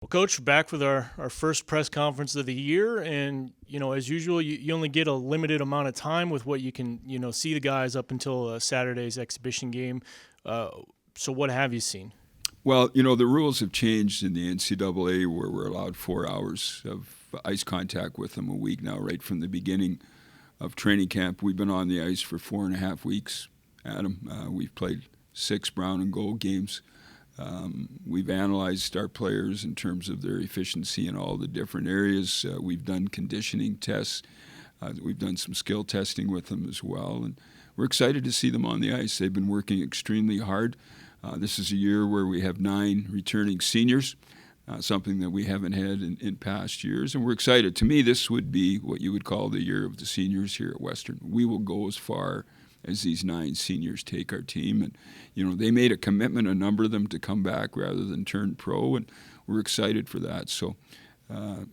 Well, Coach, back with our first press conference of the year. And, as usual, you only get a limited amount of time with what you can, see the guys up until Saturday's exhibition game. So what have you seen? Well, the rules have changed in the NCAA where we're allowed 4 hours of ice contact with them a week now, right from the beginning of training camp. We've been on the ice for 4.5 weeks, Adam. We've played 6 brown and gold games. We've analyzed our players in terms of their efficiency in all the different areas. We've done conditioning tests. We've done some skill testing with them as well. And we're excited to see them on the ice. They've been working extremely hard. This is a year where we have 9 returning seniors, something that we haven't had in past years. And we're excited. To me, this would be what you would call the year of the seniors here at Western. We will go as far as these 9 seniors take our team. And, they made a commitment, a number of them, to come back rather than turn pro, and we're excited for that. So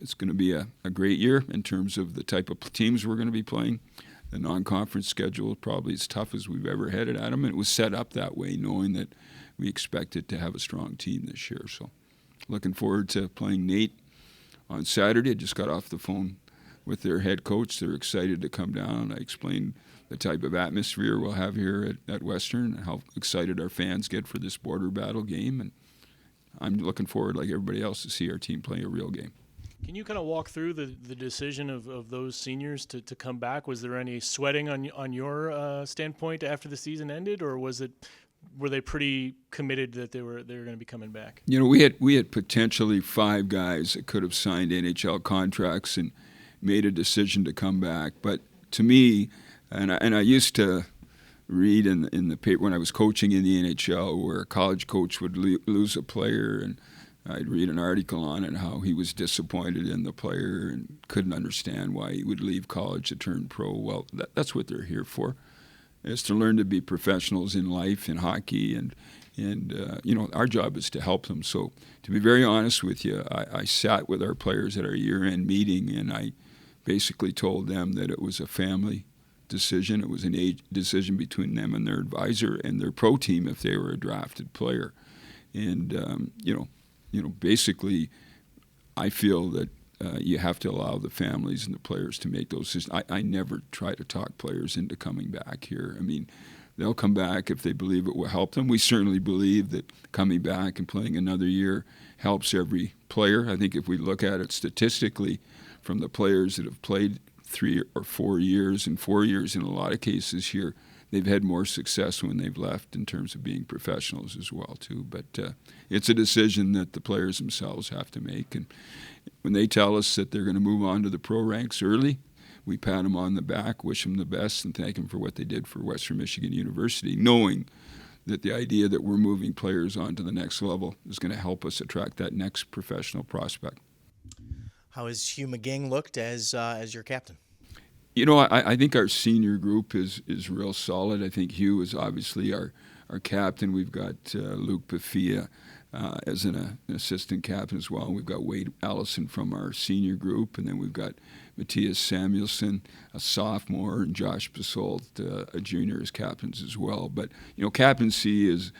it's going to be a great year in terms of the type of teams we're going to be playing. The non-conference schedule is probably as tough as we've ever had it, Adam, and it was set up that way, knowing that we expected to have a strong team this year. So looking forward to playing Nate on Saturday. I just got off the phone with their head coach. They're excited to come down. I explained the type of atmosphere we'll have here at Western and how excited our fans get for this border battle game. And I'm looking forward, like everybody else, to see our team play a real game. Can you kind of walk through the decision of those seniors to come back? Was there any sweating on your standpoint after the season ended, or were they pretty committed that they were going to be coming back? We had potentially 5 guys that could have signed NHL contracts and made a decision to come back. But to me, and I used to read in the paper when I was coaching in the NHL where a college coach would lose a player, and I'd read an article on it, how he was disappointed in the player and couldn't understand why he would leave college to turn pro. Well, that's what they're here for, is to learn to be professionals in life, in hockey, and our job is to help them. So to be very honest with you, I sat with our players at our year-end meeting, and I basically told them that it was a family decision. It was an age decision between them and their advisor and their pro team if they were a drafted player. And, basically I feel that you have to allow the families and the players to make those decisions. I never try to talk players into coming back here. I mean, they'll come back if they believe it will help them. We certainly believe that coming back and playing another year helps every player. I think if we look at it statistically, from the players that have played 3 or 4 years, and 4 years in a lot of cases here, they've had more success when they've left in terms of being professionals as well too. But it's a decision that the players themselves have to make. And when they tell us that they're going to move on to the pro ranks early, we pat them on the back, wish them the best, and thank them for what they did for Western Michigan University, knowing that the idea that we're moving players on to the next level is going to help us attract that next professional prospect. How has Hugh McGing looked as your captain? I think our senior group is real solid. I think Hugh is obviously our captain. We've got Luke Bafia as an assistant captain as well. We've got Wade Allison from our senior group, and then we've got Matthias Samuelson, a sophomore, and Josh Basolt, a junior, as captains as well. But captaincy is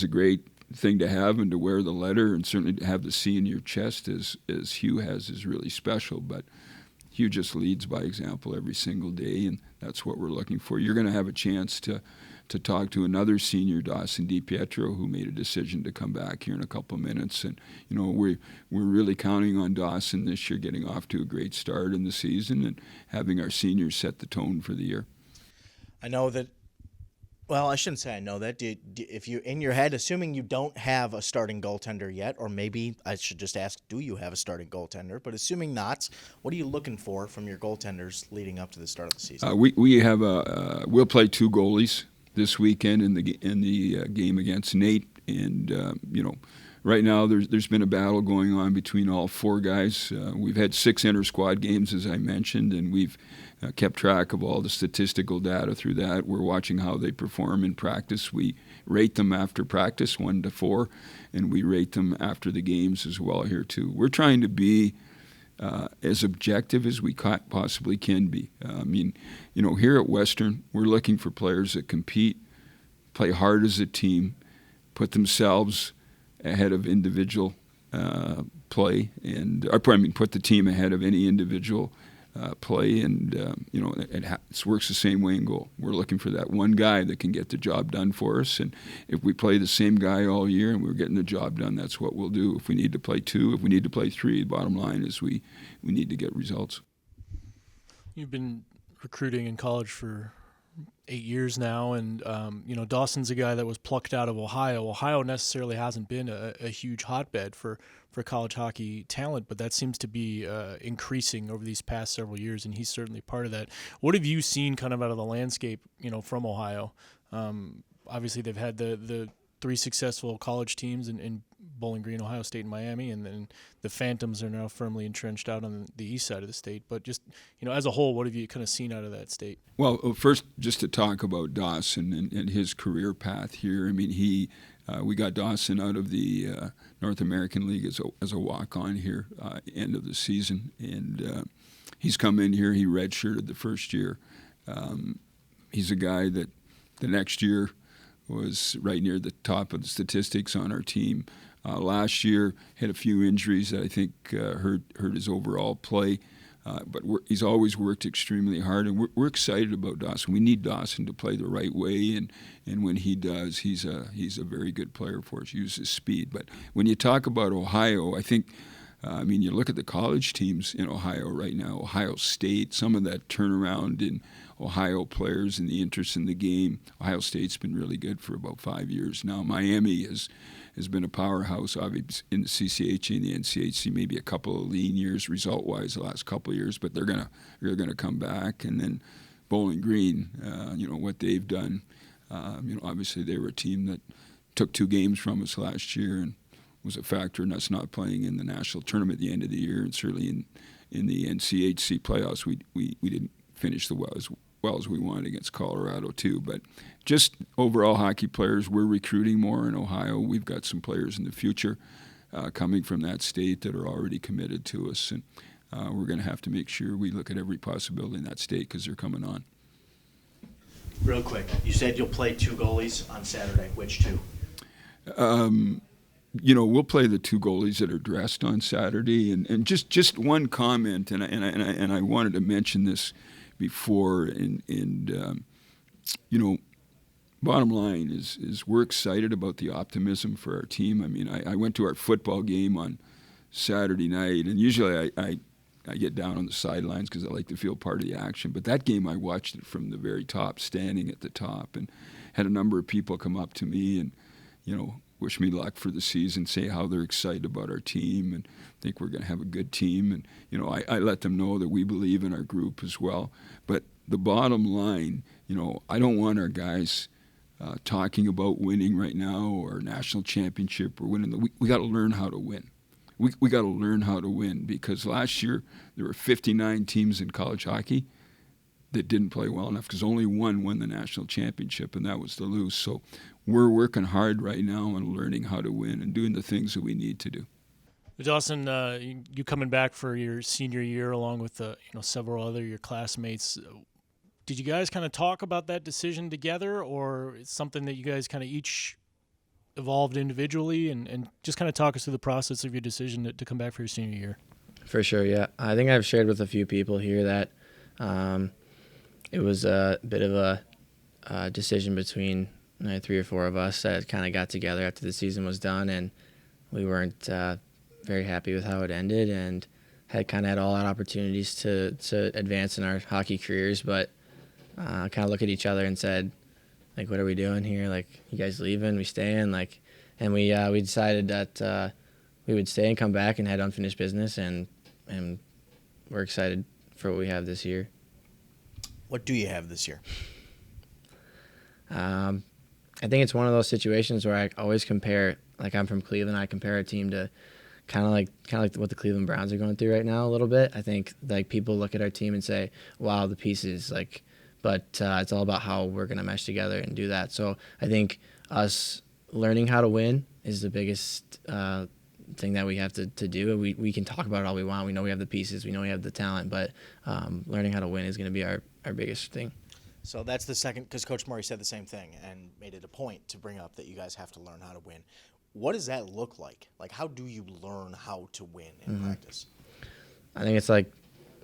a great thing to have and to wear the letter, and certainly to have the C in your chest as Hugh has is really special. But Hugh just leads by example every single day, and that's what we're looking for. You're going to have a chance to talk to another senior, Dawson DiPietro, who made a decision to come back here in a couple of minutes. And we're really counting on Dawson this year getting off to a great start in the season and having our seniors set the tone for the year. I know that. Well, I shouldn't say I know that. If you, in your head, assuming you don't have a starting goaltender yet, or maybe I should just ask, do you have a starting goaltender? But assuming not, what are you looking for from your goaltenders leading up to the start of the season? We have we'll play 2 goalies this weekend in the game against Nate, and right now there's been a battle going on between all 4 guys. We've had 6 inter-squad games, as I mentioned, and we've kept track of all the statistical data through that. We're watching how they perform in practice. We rate them after practice, 1 to 4, and we rate them after the games as well here too. We're trying to be as objective as we possibly can be. Here at Western, we're looking for players that compete, play hard as a team, put themselves ahead of individual play, and put the team ahead of any individual play, and it works the same way in goal. We're looking for that one guy that can get the job done for us, and if we play the same guy all year and we're getting the job done, that's what we'll do. If we need to play 2, if we need to play 3, the bottom line is we need to get results. You've been recruiting in college for 8 years now, and Dawson's a guy that was plucked out of Ohio. Ohio necessarily hasn't been a huge hotbed for college hockey talent, but that seems to be increasing over these past several years, and he's certainly part of that. What have you seen kind of out of the landscape, from Ohio? Obviously, they've had the 3 successful college teams in Bowling Green, Ohio State, and Miami, and then the Phantoms are now firmly entrenched out on the east side of the state. But just, as a whole, what have you kind of seen out of that state? Well, first, just to talk about Dawson and his career path here. I mean, we got Dawson out of the North American League as a walk-on here, end of the season, and he's come in here. He redshirted the first year. He's a guy that the next year was right near the top of the statistics on our team. Last year had a few injuries that I think hurt his overall play, but he's always worked extremely hard, and we're excited about Dawson. We need Dawson to play the right way, and when he does, he's a very good player for us. Use his speed. But when you talk about Ohio, I think. You look at the college teams in Ohio right now, Ohio State, some of that turnaround in Ohio players and the interest in the game. Ohio State's been really good for about 5 years now. Miami has been a powerhouse, obviously, in the CCHC and the NCHC, maybe a couple of lean years result-wise the last couple of years, but they're gonna come back. And then Bowling Green, what they've done. Obviously they were a team that took 2 games from us last year and was a factor in us not playing in the national tournament at the end of the year, and certainly in the NCHC playoffs we didn't finish as well as we wanted against Colorado too. But just overall hockey players, we're recruiting more in Ohio. We've got some players in the future coming from that state that are already committed to us, and we're going to have to make sure we look at every possibility in that state because they're coming on. Real quick, you said you'll play 2 goalies on Saturday. Which 2? We'll play the 2 goalies that are dressed on Saturday, and just one comment, and I wanted to mention this before, and bottom line is we're excited about the optimism for our team. I mean, I went to our football game on Saturday night, and usually I get down on the sidelines because I like to feel part of the action, but that game I watched it from the very top, standing at the top, and had a number of people come up to me and wish me luck for the season, say how they're excited about our team and think we're going to have a good team. And, I let them know that we believe in our group as well. But the bottom line, I don't want our guys talking about winning right now or national championship or winning. We got to learn how to win. We got to learn how to win, because last year there were 59 teams in college hockey that didn't play well enough because only one won the national championship, and that was Duluth. So we're working hard right now on learning how to win and doing the things that we need to do. Dawson, you coming back for your senior year along with several other your classmates. Did you guys kind of talk about that decision together, or it's something that you guys kind of each evolved individually, and just kind of talk us through the process of your decision to come back for your senior year? For sure, yeah. I think I've shared with a few people here that it was a bit of a decision between 3 or 4 of us that kind of got together after the season was done, and we weren't very happy with how it ended, and had all out opportunities to advance in our hockey careers, but kind of look at each other and said, like, what are we doing here? Like, you guys leaving? We staying? Like, and we decided that we would stay and come back and had unfinished business, and we're excited for what we have this year. What do you have this year? I think it's one of those situations where I always compare, like, I'm from Cleveland, I compare our team to kind of like what the Cleveland Browns are going through right now a little bit. I think, like, people look at our team and say, wow, the pieces, like, but it's all about how we're going to mesh together and do that. So I think us learning how to win is the biggest thing that we have to do. We can talk about it all we want. We know we have the pieces. We know we have the talent. But learning how to win is going to be our biggest thing. So that's the second, because Coach Murray said the same thing and made it a point to bring up that you guys have to learn how to win. What does that look like? Like, how do you learn how to win in practice? I think it's like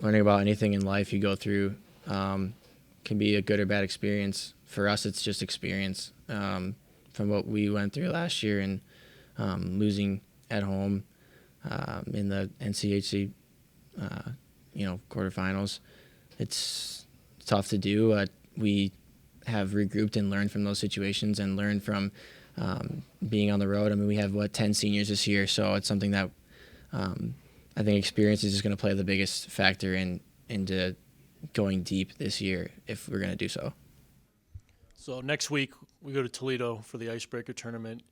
learning about anything in life you go through can be a good or bad experience. For us, it's just experience. From what we went through last year and losing at home in the NCHC, quarterfinals, it's tough to do. We have regrouped and learned from those situations and learned from being on the road. I mean, we have 10 seniors this year, so it's something that I think experience is just going to play the biggest factor into going deep this year if we're going to do so. So next week we go to Toledo for the Icebreaker tournament.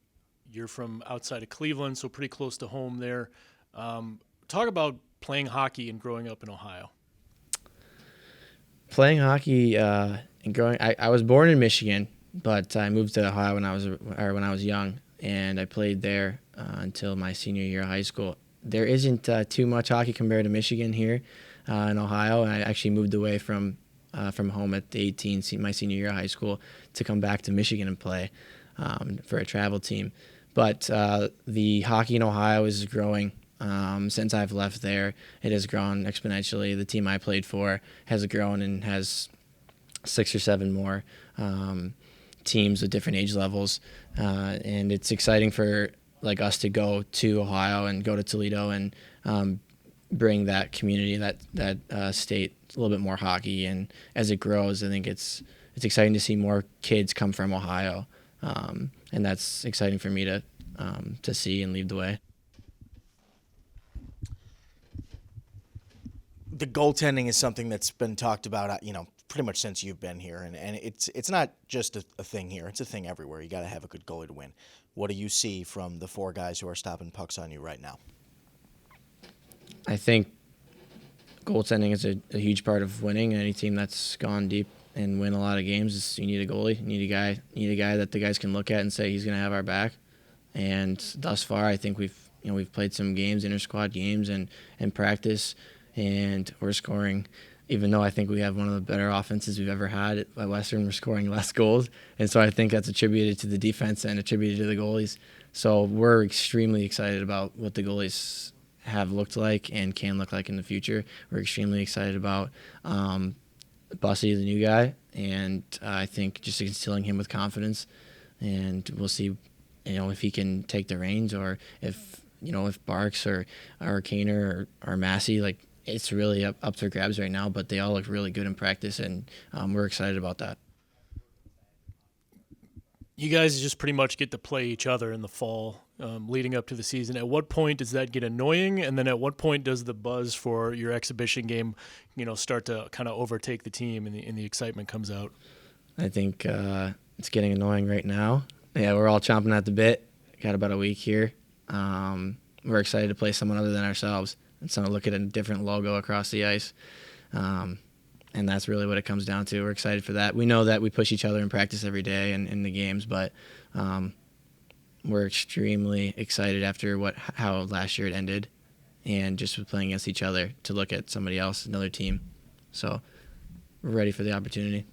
You're from outside of Cleveland, so pretty close to home there. Talk about playing hockey and growing up in Ohio. Playing hockey and growing, I was born in Michigan, but I moved to Ohio when I was young, and I played there until my senior year of high school. There isn't too much hockey compared to Michigan here in Ohio, and I actually moved away from home at 18, my senior year of high school, to come back to Michigan and play for a travel team. But the hockey in Ohio is growing. Since I've left there, it has grown exponentially. The team I played for has grown and has 6 or 7 more teams with different age levels, and it's exciting for us to go to Ohio and go to Toledo and bring that community, that state, a little bit more hockey. And as it grows, I think it's exciting to see more kids come from Ohio, and that's exciting for me to see and lead the way. The goaltending is something that's been talked about, pretty much since you've been here, and it's not just a thing here; it's a thing everywhere. You got to have a good goalie to win. What do you see from the 4 guys who are stopping pucks on you right now? I think goaltending is a huge part of winning. Any team that's gone deep and win a lot of games is you need a goalie. You need a guy that the guys can look at and say he's going to have our back. And thus far, I think we've played some games, inter-squad games, and practice, and we're scoring. Even though I think we have one of the better offenses we've ever had at Western, we're scoring less goals. And so I think that's attributed to the defense and attributed to the goalies. So we're extremely excited about what the goalies have looked like and can look like in the future. We're extremely excited about Bussy, the new guy, and I think just instilling him with confidence. And we'll see, if he can take the reins, or if Barks or Kaner or Massey, it's really up for grabs right now, but they all look really good in practice, and we're excited about that. You guys just pretty much get to play each other in the fall leading up to the season. At what point does that get annoying? And then at what point does the buzz for your exhibition game, start to kind of overtake the team and the excitement comes out? I think it's getting annoying right now. Yeah, we're all chomping at the bit. Got about a week here. We're excited to play someone other than ourselves and so look at a different logo across the ice. And that's really what it comes down to. We're excited for that. We know that we push each other in practice every day and in the games, but we're extremely excited after how last year it ended, and just playing against each other to look at somebody else, another team. So we're ready for the opportunity.